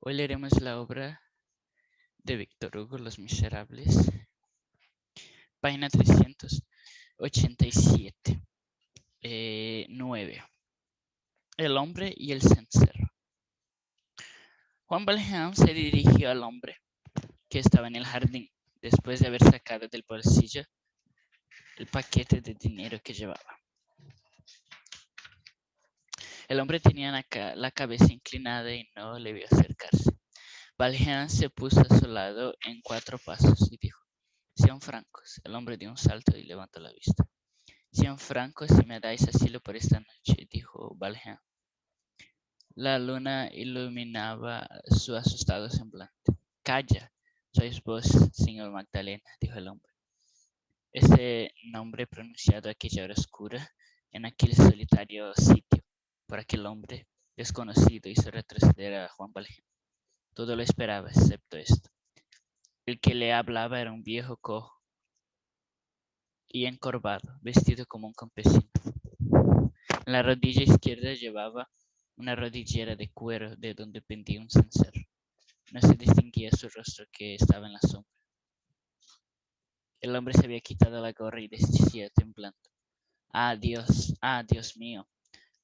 Hoy leeremos la obra de Víctor Hugo, Los Miserables, página 387. 9. El hombre y el cencerro. Juan Valjean se dirigió al hombre que estaba en el jardín después de haber sacado del bolsillo el paquete de dinero que llevaba. El hombre tenía la cabeza inclinada y no le vio acercarse. Valjean se puso a su lado en 4 pasos y dijo: 100 francos. El hombre dio un salto y levantó la vista. 100 francos si me dais asilo por esta noche, dijo Valjean. La luna iluminaba su asustado semblante. Calla, sois vos, señor Magdalena, dijo el hombre. Ese nombre pronunciado a aquella hora oscura, en aquel solitario sitio, por aquel hombre desconocido, hizo retroceder a Juan Valjean. Todo lo esperaba, excepto esto. El que le hablaba era un viejo cojo y encorvado, vestido como un campesino. En la rodilla izquierda llevaba una rodillera de cuero de donde pendía un cencerro. No se distinguía su rostro, que estaba en la sombra. El hombre se había quitado la gorra y decía temblando: ah, Dios mío,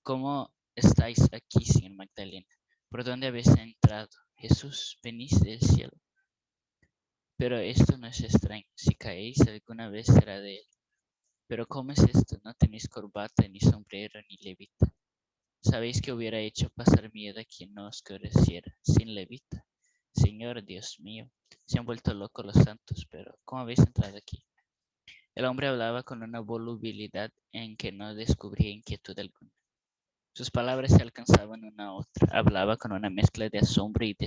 ¿cómo estáis aquí, señor Magdalena? ¿Por dónde habéis entrado? Jesús, venís del cielo. Pero esto no es extraño. Si caéis alguna vez será de él. Pero ¿cómo es esto? No tenéis corbata, ni sombrero, ni levita. Sabéis que hubiera hecho pasar miedo a quien no os conociera, sin levita. Señor, Dios mío, se han vuelto locos los santos, pero ¿cómo habéis entrado aquí? El hombre hablaba con una volubilidad en que no descubría inquietud alguna. Sus palabras se alcanzaban una a otra. Hablaba con una mezcla de asombro y de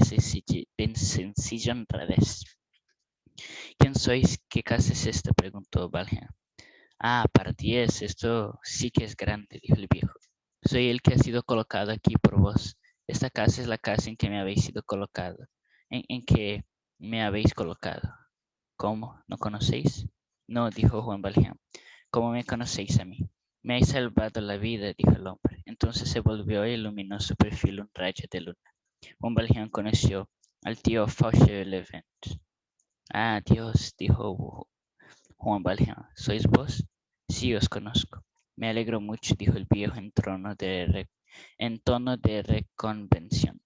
sencilla honradez. ¿Quién sois? ¿Qué casa es esta?, preguntó Valjean. Ah, para ti esto sí que es grande, dijo el viejo. Soy el que ha sido colocado aquí por vos. Esta casa es la casa en que me habéis sido colocado. En que me habéis colocado. ¿Cómo? ¿No conocéis? No, dijo Juan Valjean. ¿Cómo me conocéis a mí? Me habéis salvado la vida, dijo el hombre. Entonces se volvió y iluminó su perfil un rayo de luna. Juan Valjean conoció al tío Fauchelevent. Ah, Dios, dijo Juan Valjean. ¿Sois vos? Sí, os conozco. Me alegro mucho, dijo el viejo en tono de reconvención.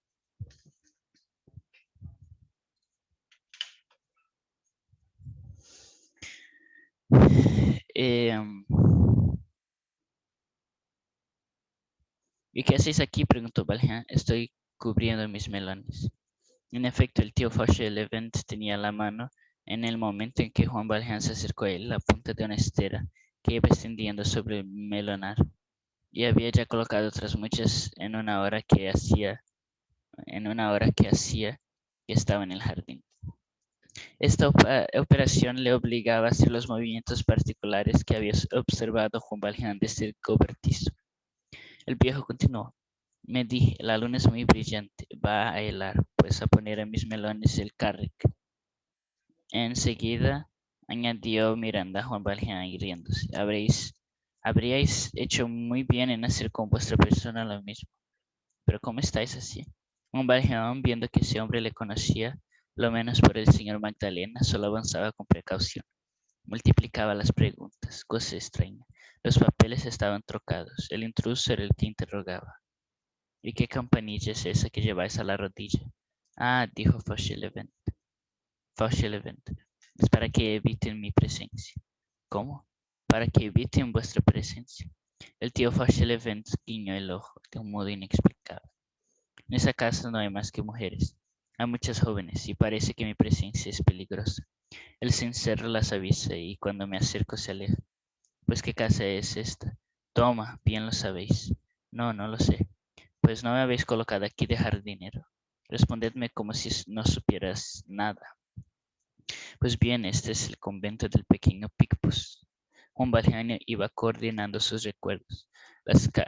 ¿Y qué hacéis aquí?, preguntó Valjean. Estoy cubriendo mis melones. En efecto, el tío Fauchelevent tenía la mano, en el momento en que Juan Valjean se acercó a él, la punta de una estera que iba extendiendo sobre el melonar, y había ya colocado otras muchas en una hora que hacía que estaba en el jardín. Esta operación le obligaba a hacer los movimientos particulares que había observado Juan Valjean desde el cobertizo. El viejo continuó: me dije, la luna es muy brillante, va a helar, pues a poner a mis melones el carrick. Enseguida añadió mirando a Juan Valjean y riéndose: habríais hecho muy bien en hacer con vuestra persona lo mismo. Pero ¿cómo estáis así? Juan Valjean, viendo que ese hombre le conocía, lo menos por el señor Magdalena, solo avanzaba con precaución. Multiplicaba las preguntas, cosa extraña. Los papeles estaban trocados. El intruso era el que interrogaba. ¿Y qué campanilla es esa que lleváis a la rodilla? Ah, dijo Fauchelevent. Es para que eviten mi presencia. ¿Cómo? Para que eviten vuestra presencia. El tío Fauchelevent guiñó el ojo de un modo inexplicable. En esa casa no hay más que mujeres. Hay muchas jóvenes y parece que mi presencia es peligrosa. El cencerro las avisa y cuando me acerco se aleja. Pues, ¿qué casa es esta? Toma, bien lo sabéis. No, no lo sé. Pues no me habéis colocado aquí de jardinero. Respondedme como si no supieras nada. Pues bien, este es el convento del pequeño Picpus. Juan Valjean iba coordinando sus recuerdos.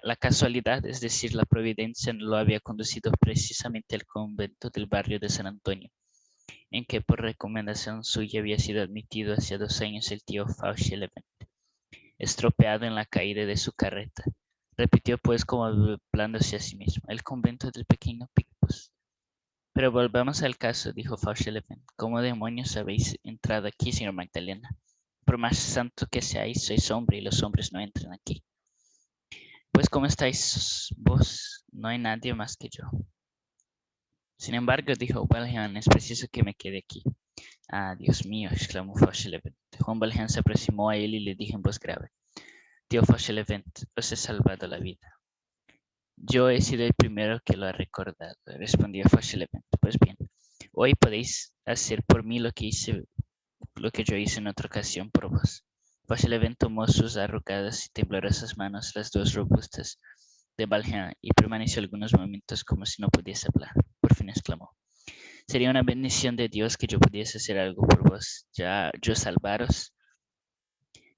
La casualidad, es decir, la providencia, lo había conducido precisamente al convento del barrio de San Antonio, en que por recomendación suya había sido admitido hacía 2 años el tío Fauchelevent, estropeado en la caída de su carreta. Repitió pues como hablándose a sí mismo: el convento del pequeño Picpus. Pero volvamos al caso, dijo Fauchelevent. ¿Cómo demonios habéis entrado aquí, señor Magdalena? Por más santo que seáis, sois hombre y los hombres no entran aquí. Pues, ¿cómo estáis vos? No hay nadie más que yo. Sin embargo, dijo Valjean, es preciso que me quede aquí. Ah, Dios mío, exclamó Fauchelevent. Juan Valjean se aproximó a él y le dijo en voz grave: Tío Fauchelevent, os he salvado la vida. Yo he sido el primero que lo ha recordado, respondió Fauchelevent. Pues bien, hoy podéis hacer por mí lo que yo hice en otra ocasión por vos. Fauchelevent tomó sus arrugadas y temblorosas manos, las dos robustas de Valjean, y permaneció algunos momentos como si no pudiese hablar. Por fin exclamó: Sería una bendición de Dios que yo pudiese hacer algo por vos, ya yo salvaros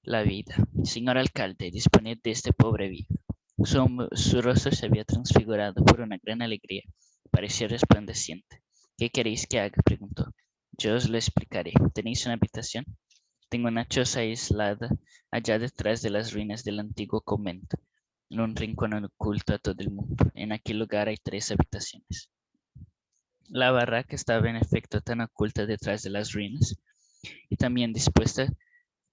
la vida. Señor alcalde, disponed de este pobre viejo. Su rostro se había transfigurado por una gran alegría. Parecía resplandeciente. ¿Qué queréis que haga? Preguntó. Yo os lo explicaré. ¿Tenéis una habitación? Tengo una choza aislada allá detrás de las ruinas del antiguo convento, en un rincón oculto a todo el mundo. En aquel lugar hay 3 habitaciones. La barraca estaba en efecto tan oculta detrás de las ruinas y también dispuesta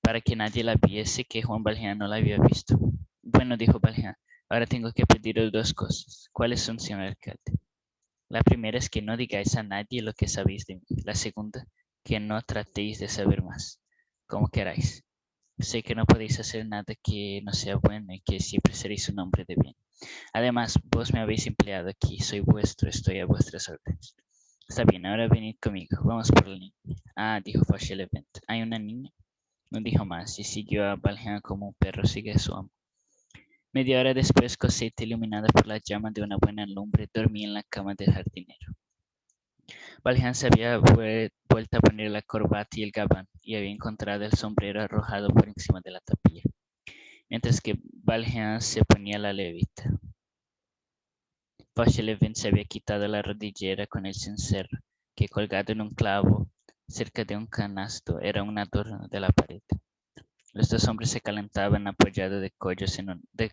para que nadie la viese que Juan Valjean no la había visto. Bueno, dijo Valjean, ahora tengo que pediros 2 cosas. ¿Cuáles son, señor alcalde? La primera es que no digáis a nadie lo que sabéis de mí. La segunda, que no tratéis de saber más. Como queráis. Sé que no podéis hacer nada que no sea bueno y que siempre seréis un hombre de bien. Además, vos me habéis empleado aquí, soy vuestro, estoy a vuestras órdenes. Está bien, ahora venid conmigo, vamos por la niña. Ah, dijo Fauchelevent, ¿hay una niña? No dijo más y siguió a Valjean como un perro sigue a su amo. Media hora después, Cosette, iluminada por la llama de una buena lumbre, dormía en la cama del jardinero. Valjean se había vuelto a poner la corbata y el gabán y había encontrado el sombrero arrojado por encima de la tapilla, mientras que Valjean se ponía la levita. Fauchelevent se había quitado la rodillera con el cencerro, que colgado en un clavo cerca de un canasto era un adorno de la pared. Los 2 hombres se calentaban apoyados de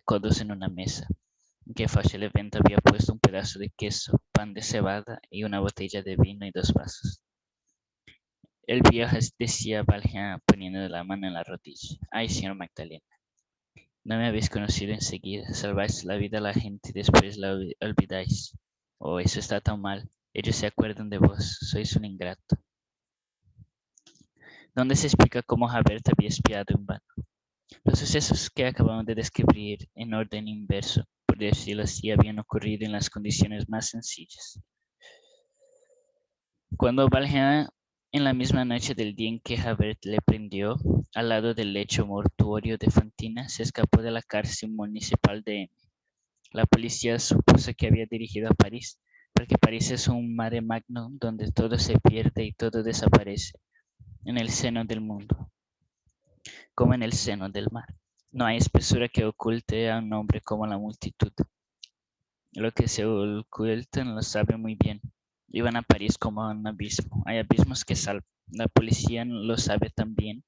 codos en una mesa, en que Fauchelevent había puesto un pedazo de queso, pan de cebada y una botella de vino y 2 vasos. El viejo decía Valjean poniendo la mano en la rodilla: Ay, señor Magdalena, no me habéis conocido enseguida, salváis la vida a la gente y después la olvidáis. Oh, eso está tan mal. Ellos se acuerdan de vos, sois un ingrato. ¿Dónde se explica cómo Javert había espiado en vano? Los sucesos que acabamos de describir en orden inverso, por decirlo así, habían ocurrido en las condiciones más sencillas. Cuando Valjean, en la misma noche del día en que Javert le prendió, al lado del lecho mortuorio de Fantina, se escapó de la cárcel municipal de M. La policía supuso que había dirigido a París, porque París es un mare magnum donde todo se pierde y todo desaparece, en el seno del mundo, como en el seno del mar. No hay espesura que oculte a un hombre como la multitud. Lo que se ocultan lo sabe muy bien. Iban a París como a un abismo. Hay abismos que salvan. La policía lo sabe también.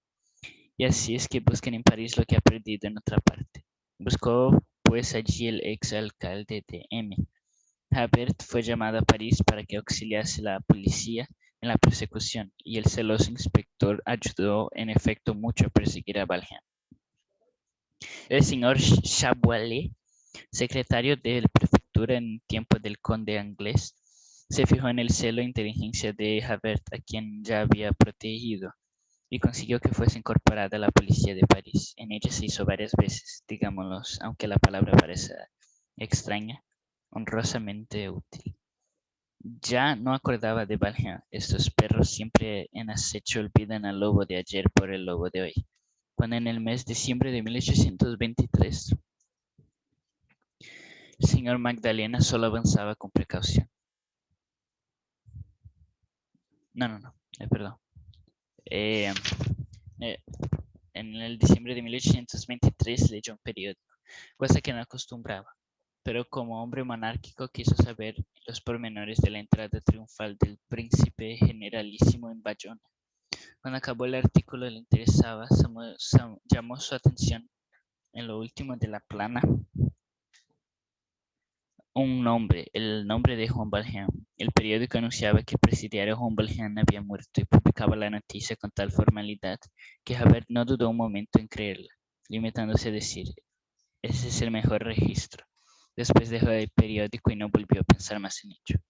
Y así es que buscan en París lo que ha perdido en otra parte. Buscó pues allí el ex alcalde de M. Javert fue llamado a París para que auxiliase a la policía en la persecución, y el celoso inspector ayudó en efecto mucho a perseguir a Valjean. El señor Chaboilez, secretario de la prefectura en tiempo del conde Anglés, se fijó en el celo e inteligencia de Javert, a quien ya había protegido, y consiguió que fuese incorporada a la policía de París. En ella se hizo varias veces, digámoslo, aunque la palabra parece extraña, honrosamente útil. Ya no acordaba de Valjean. Estos perros siempre en acecho olvidan al lobo de ayer por el lobo de hoy. Cuando en el mes de diciembre de 1823 el señor Magdalena solo avanzaba con precaución. No, perdón. Eh, eh, en el diciembre de 1823 leyó un periódico, cosa que no acostumbraba, pero como hombre monárquico quiso saber los pormenores de la entrada triunfal del príncipe generalísimo en Bayona. Cuando acabó el artículo le interesaba, llamó su atención en lo último de la plana un nombre, el nombre de Juan Valjean. El periódico anunciaba que el presidiario Juan Valjean había muerto y publicaba la noticia con tal formalidad que Javert no dudó un momento en creerla, limitándose a decir: ese es el mejor registro. Después dejó el periódico y no volvió a pensar más en ello.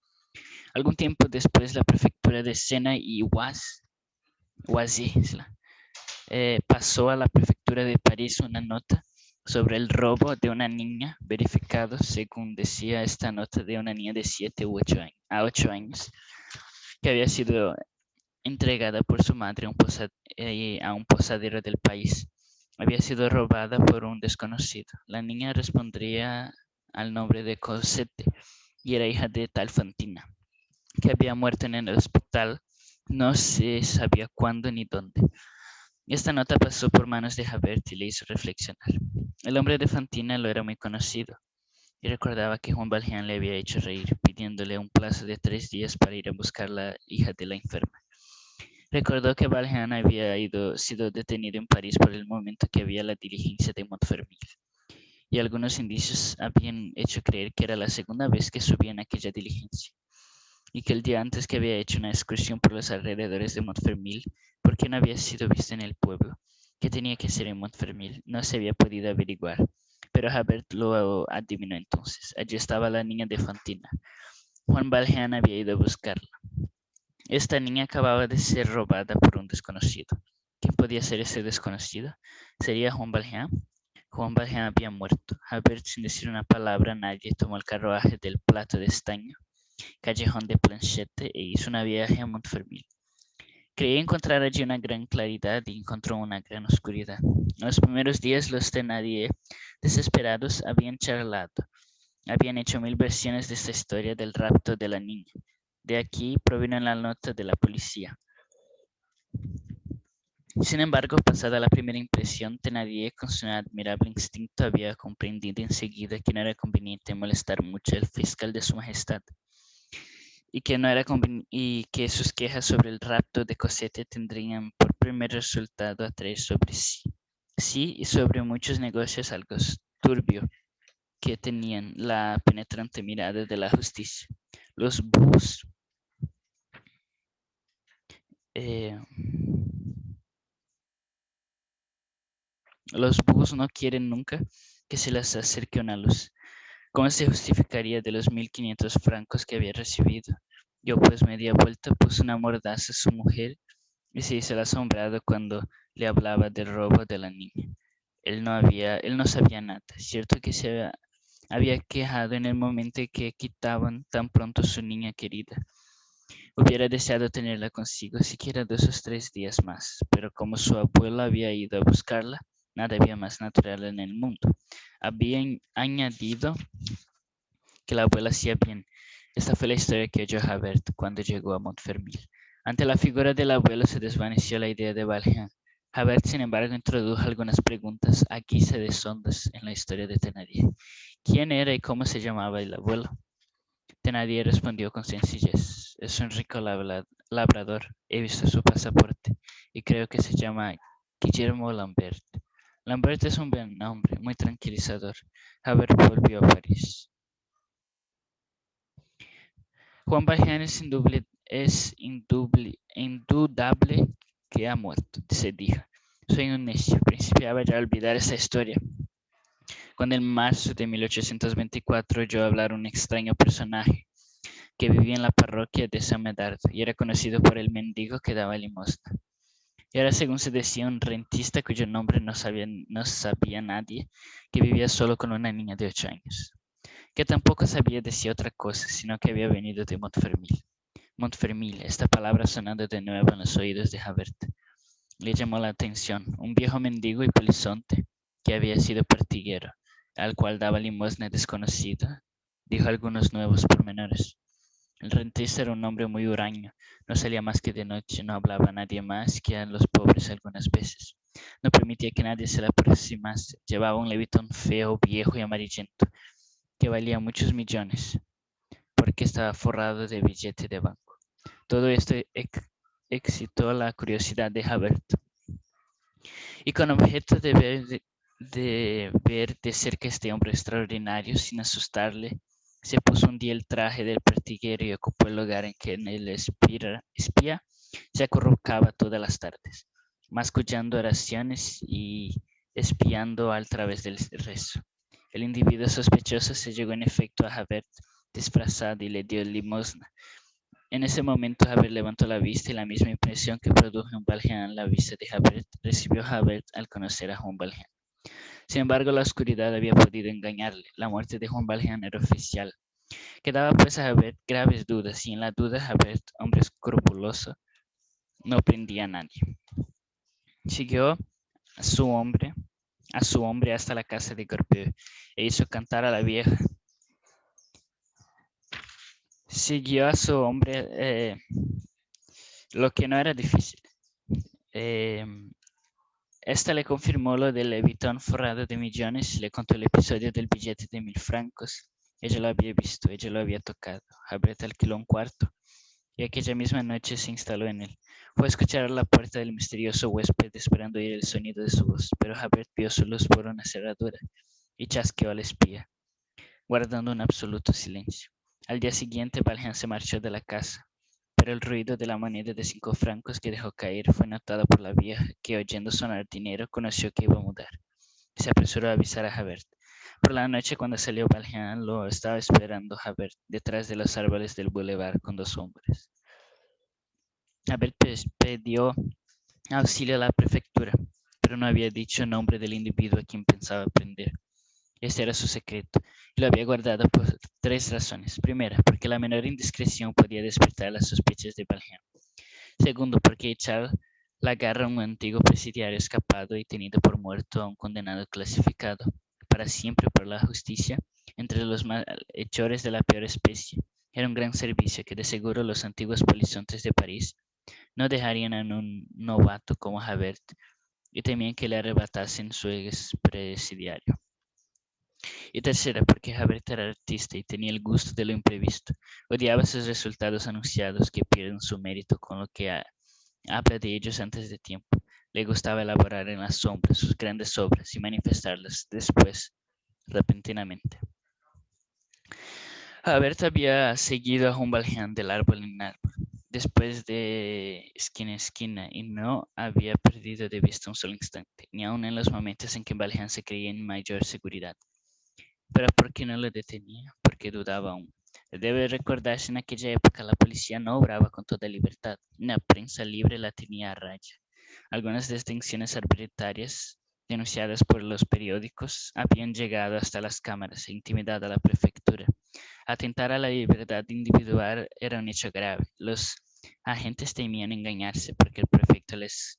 Algún tiempo después, la prefectura de Sena y Oisy pasó a la prefectura de París una nota sobre el robo de una niña, verificado, según decía esta nota, de una niña de 7 u 8 años, a 8 años, que había sido entregada por su madre a un posadero del país. Había sido robada por un desconocido. La niña respondía al nombre de Cosette y era hija de tal Fantina, que había muerto en el hospital, no se sabía cuándo ni dónde. Esta nota pasó por manos de Javert y le hizo reflexionar. El hombre de Fantina lo era muy conocido y recordaba que Juan Valjean le había hecho reír, pidiéndole un plazo de 3 días para ir a buscar la hija de la enferma. Recordó que Valjean había sido detenido en París por el momento que había la diligencia de Montfermeil, y algunos indicios habían hecho creer que era la segunda vez que subía en aquella diligencia, y que el día antes que había hecho una excursión por los alrededores de Montfermeil, porque no había sido visto en el pueblo, que tenía que ser en Montfermeil, no se había podido averiguar. Pero Javert lo adivinó entonces. Allí estaba la niña de Fantina. Juan Valjean había ido a buscarla. Esta niña acababa de ser robada por un desconocido. ¿Quién podía ser ese desconocido? ¿Sería Juan Valjean? Juan Valjean había muerto. Javert, sin decir una palabra a nadie, tomó el carruaje del Plato de Estaño, callejón de Planchette, e hizo una viaje a Montfermeil. Creía encontrar allí una gran claridad y encontró una gran oscuridad. En los primeros días los Thénardier, desesperados, habían charlado. Habían hecho 1000 versiones de esta historia del rapto de la niña. De aquí provino la nota de la policía. Sin embargo, pasada la primera impresión, Thénardier, con su admirable instinto, había comprendido enseguida que no era conveniente molestar mucho al fiscal de su majestad, y que sus quejas sobre el rapto de Cosette tendrían por primer resultado atraer sobre sí y sobre muchos negocios algo turbio que tenían la penetrante mirada de la justicia. Los búhos no quieren nunca que se les acerque una luz. ¿Cómo se justificaría de los 1500 francos que había recibido? Yo, pues, media vuelta, puse una mordaza a su mujer y se hizo el asombrado cuando le hablaba del robo de la niña. Él no sabía nada. Cierto que se había quejado en el momento en que quitaban tan pronto su niña querida. Hubiera deseado tenerla consigo siquiera 2 o 3 días más, pero como su abuelo había ido a buscarla, nada había más natural en el mundo. Había añadido que la abuela hacía bien. Esta fue la historia que oyó Javert cuando llegó a Montfermeil. Ante la figura del abuelo se desvaneció la idea de Valjean. Javert, sin embargo, introdujo algunas preguntas a guisa de sondas en la historia de Thénardier. ¿Quién era y cómo se llamaba el abuelo? Thénardier respondió con sencillez: es un rico labrador. He visto su pasaporte y creo que se llama Guillermo Lambert. Lambert es un buen nombre, muy tranquilizador. Javert volvió a París. Juan Valjean es indudable que ha muerto, se dijo. Soy un necio. Principiaba ya a olvidar esa historia, cuando en marzo de 1824 oyó hablar un extraño personaje que vivía en la parroquia de San Medardo y era conocido por el mendigo que daba limosna. Era, según se decía, un rentista cuyo nombre no sabía nadie, que vivía solo con una niña de 8 años, que tampoco sabía decir otra cosa, sino que había venido de Montfermeil. Montfermeil, esta palabra sonando de nuevo en los oídos de Javert, le llamó la atención. Un viejo mendigo y polizonte, que había sido partiguero, al cual daba limosna desconocido, dijo algunos nuevos pormenores. El rentista era un hombre muy huraño, no salía más que de noche, no hablaba a nadie más que a los pobres algunas veces. No permitía que nadie se le aproximase. Llevaba un levitón feo, viejo y amarillento, que valía muchos millones, porque estaba forrado de billete de banco. Todo esto excitó la curiosidad de Javert, y con objeto de ver de cerca este hombre extraordinario, sin asustarle, Se puso un día el traje del pertiguero y ocupó el lugar en que el espía se acurrucaba todas las tardes, mascullando oraciones y espiando a través del rezo. El individuo sospechoso se llegó en efecto a Javert disfrazado y le dio limosna. En ese momento Javert levantó la vista y la misma impresión que produjo Juan Valjean en la vista de Javert recibió Javert al conocer a Juan Valjean. Sin embargo, la oscuridad había podido engañarle. La muerte de Juan Valjean era oficial. Quedaba pues a Javert graves dudas, y en la duda Javert, hombre escrupuloso, no prendía a nadie. Siguió a su hombre hasta la casa de Gorbeau e hizo cantar a la vieja. Siguió a su hombre, lo que no era difícil. Esta le confirmó lo del levitón forrado de millones y le contó el episodio del billete de 1000 francos. Ella lo había visto, ella lo había tocado. Javert alquiló un cuarto y aquella misma noche se instaló en él. Fue a escuchar a la puerta del misterioso huésped esperando oír el sonido de su voz, pero Javert vio su luz por una cerradura y chasqueó al espía, guardando un absoluto silencio. Al día siguiente, Valjean se marchó de la casa, pero el ruido de la moneda de 5 francos que dejó caer fue notado por la vieja, que oyendo sonar dinero conoció que iba a mudar. Se apresuró a avisar a Javert. Por la noche, cuando salió Valjean, lo estaba esperando Javert detrás de los árboles del boulevard con 2 hombres. Javert pidió auxilio a la prefectura, pero no había dicho el nombre del individuo a quien pensaba prender. Este era su secreto, y lo había guardado por 3 razones. Primera, porque la menor indiscreción podía despertar las sospechas de Valjean. Segundo, porque echar la garra a un antiguo presidiario escapado y tenido por muerto a un condenado clasificado para siempre por la justicia entre los malhechores de la peor especie era un gran servicio que de seguro los antiguos polizontes de París no dejarían a un novato como Javert y temían que le arrebatasen su expresidiario. Y tercera, porque Javert era artista y tenía el gusto de lo imprevisto. Odiaba esos resultados anunciados que pierden su mérito con lo que habla de ellos antes de tiempo. Le gustaba elaborar en las sombras sus grandes obras y manifestarlas después, repentinamente. Javert había seguido a Juan Valjean del árbol en árbol, después de esquina en esquina, y no había perdido de vista un solo instante, ni aun en los momentos en que Valjean se creía en mayor seguridad. Pero ¿por qué no lo detenía? Porque dudaba aún. Debe recordarse, en aquella época la policía no obraba con toda libertad. La prensa libre la tenía a raya. Algunas detenciones arbitrarias denunciadas por los periódicos habían llegado hasta las cámaras e intimidado a la prefectura. Atentar a la libertad individual era un hecho grave. Los agentes temían engañarse porque el prefecto les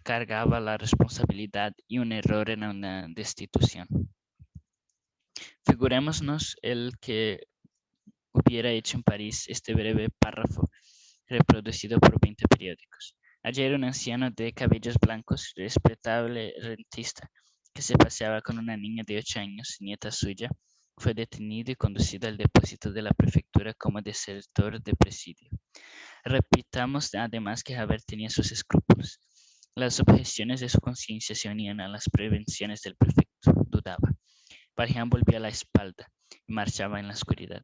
cargaba la responsabilidad y un error era una destitución. Figurémonos el que hubiera hecho en París este breve párrafo reproducido por 20 periódicos. Ayer un anciano de cabellos blancos, respetable rentista, que se paseaba con una niña de 8 años, nieta suya, fue detenido y conducido al depósito de la prefectura como desertor de presidio. Repitamos además que Javert tenía sus escrúpulos. Las objeciones de su conciencia se unían a las prevenciones del prefecto. Dudaba. Valjean volvía la espalda y marchaba en la oscuridad.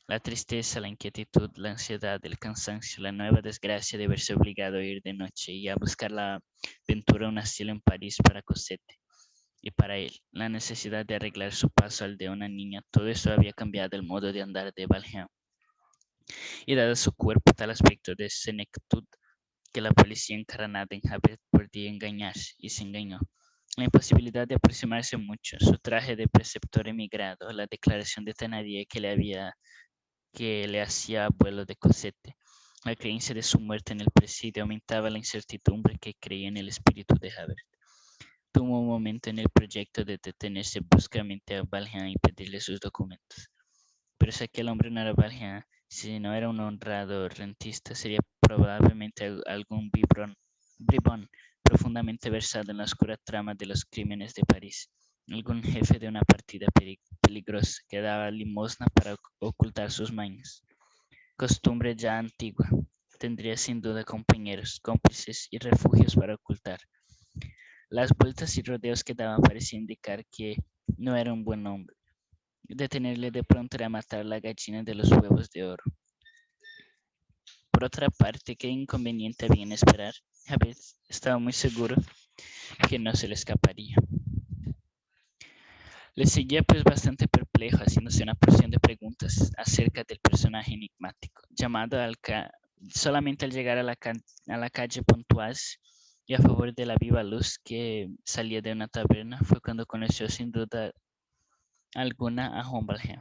La tristeza, la inquietud, la ansiedad, el cansancio, la nueva desgracia de verse obligado a ir de noche y a buscar la ventura un asilo en París para Cosette y para él, la necesidad de arreglar su paso al de una niña, todo eso había cambiado el modo de andar de Valjean y dado su cuerpo tal aspecto de senectud que la policía encarnada en Javert podía engañarse y se engañó. La imposibilidad de aproximarse mucho, su traje de preceptor emigrado, la declaración de Thénardier que le hacía abuelo de Cosette, la creencia de su muerte en el presidio aumentaba la incertidumbre que creía en el espíritu de Javert. Tuvo un momento en el proyecto de detenerse bruscamente a Valjean y pedirle sus documentos. Pero si aquel hombre no era Valjean, si no era un honrado rentista, sería probablemente algún bribón profundamente versado en la oscura trama de los crímenes de París, algún jefe de una partida peligrosa que daba limosna para ocultar sus mañas. Costumbre ya antigua, tendría sin duda compañeros, cómplices y refugios para ocultar. Las vueltas y rodeos que daba parecían indicar que no era un buen hombre. Detenerle de pronto era matar la gallina de los huevos de oro. Por otra parte, qué inconveniente había en esperar. Abed estaba muy seguro que no se le escaparía. Le seguía pues bastante perplejo, haciéndose una porción de preguntas acerca del personaje enigmático. Solamente al llegar a la calle Pontoise y a favor de la viva luz que salía de una taberna, fue cuando conoció sin duda alguna a Juan Valjean.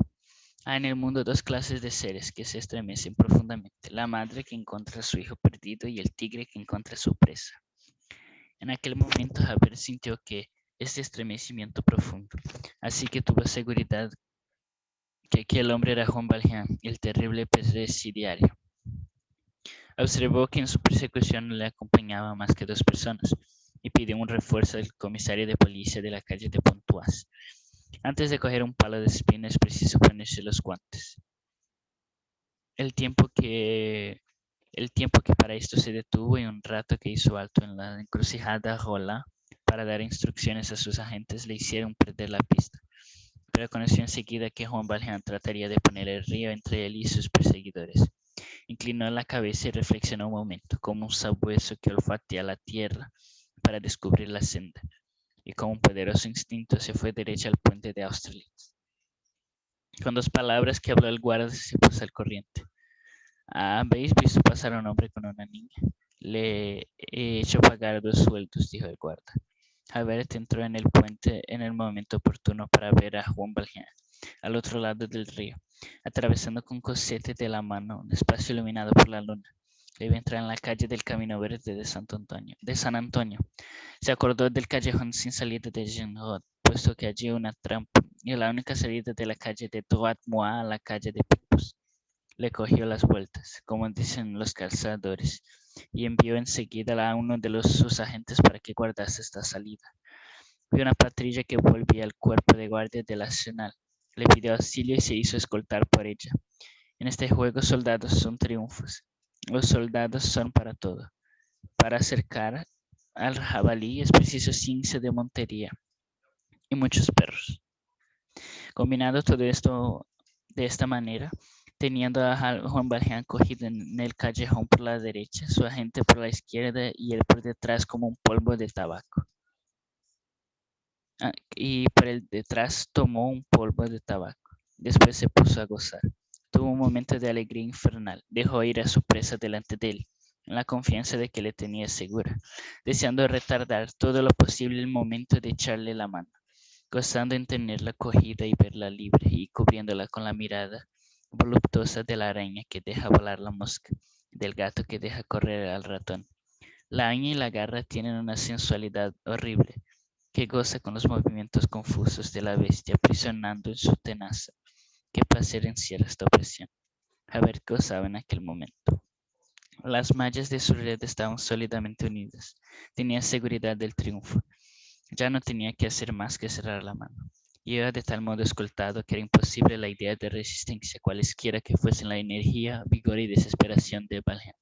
Hay en el mundo dos clases de seres que se estremecen profundamente: la madre que encuentra a su hijo perdido y el tigre que encuentra a su presa. En aquel momento Javert sintió que este estremecimiento profundo, así que tuvo seguridad que aquel hombre era Juan Valjean, el terrible presidiario. Observó que en su persecución no le acompañaban más que dos personas y pidió un refuerzo al comisario de policía de la calle de Pontoise. Antes de coger un palo de espina es preciso ponerse los guantes. El tiempo que para esto se detuvo y un rato que hizo alto en la encrucijada Rolla para dar instrucciones a sus agentes le hicieron perder la pista, pero conoció enseguida que Juan Valjean trataría de poner el río entre él y sus perseguidores. Inclinó la cabeza y reflexionó un momento, como un sabueso que olfatea la tierra para descubrir la senda, y con un poderoso instinto se fue derecho al puente de Austerlitz. Con dos palabras que habló el guarda se puso al corriente. ¿Habéis visto pasar a un hombre con una niña? Le he hecho pagar 2 sueldos, dijo el guarda. Javert entró en el puente en el momento oportuno para ver a Juan Valjean al otro lado del río, atravesando con Cosette de la mano un espacio iluminado por la luna. Debe entrar en la calle del Camino Verde de San Antonio. Se acordó del callejón sin salida de Genrot, puesto que allí una trampa y la única salida de la calle de Droit-Moi a la calle de Picpus. Le cogió las vueltas, como dicen los calzadores, y envió enseguida a uno de sus agentes para que guardase esta salida. Vio una patrulla que volvía al cuerpo de guardia del Arsenal. Le pidió auxilio y se hizo escoltar por ella. En este juego soldados son triunfos. Los soldados son para todo. Para acercar al jabalí es preciso ciencia de montería y muchos perros. Combinado todo esto de esta manera, teniendo a Juan Valjean cogido en el callejón por la derecha, su agente por la izquierda y él por detrás como un polvo de tabaco. Y por el detrás tomó un polvo de tabaco. Después se puso a gozar. Tuvo un momento de alegría infernal. Dejó ir a su presa delante de él, en la confianza de que le tenía segura, deseando retardar todo lo posible el momento de echarle la mano, gozando en tenerla cogida y verla libre, y cubriéndola con la mirada voluptuosa de la araña que deja volar la mosca, del gato que deja correr al ratón. La araña y la garra tienen una sensualidad horrible, que goza con los movimientos confusos de la bestia aprisionando en su tenaza. ¿Qué placer encierra esta opresión? Javert gozaba en aquel momento. Las mallas de su red estaban sólidamente unidas. Tenía seguridad del triunfo. Ya no tenía que hacer más que cerrar la mano. Iba de tal modo escoltado que era imposible la idea de resistencia, cualesquiera que fuesen la energía, vigor y desesperación de Valjean.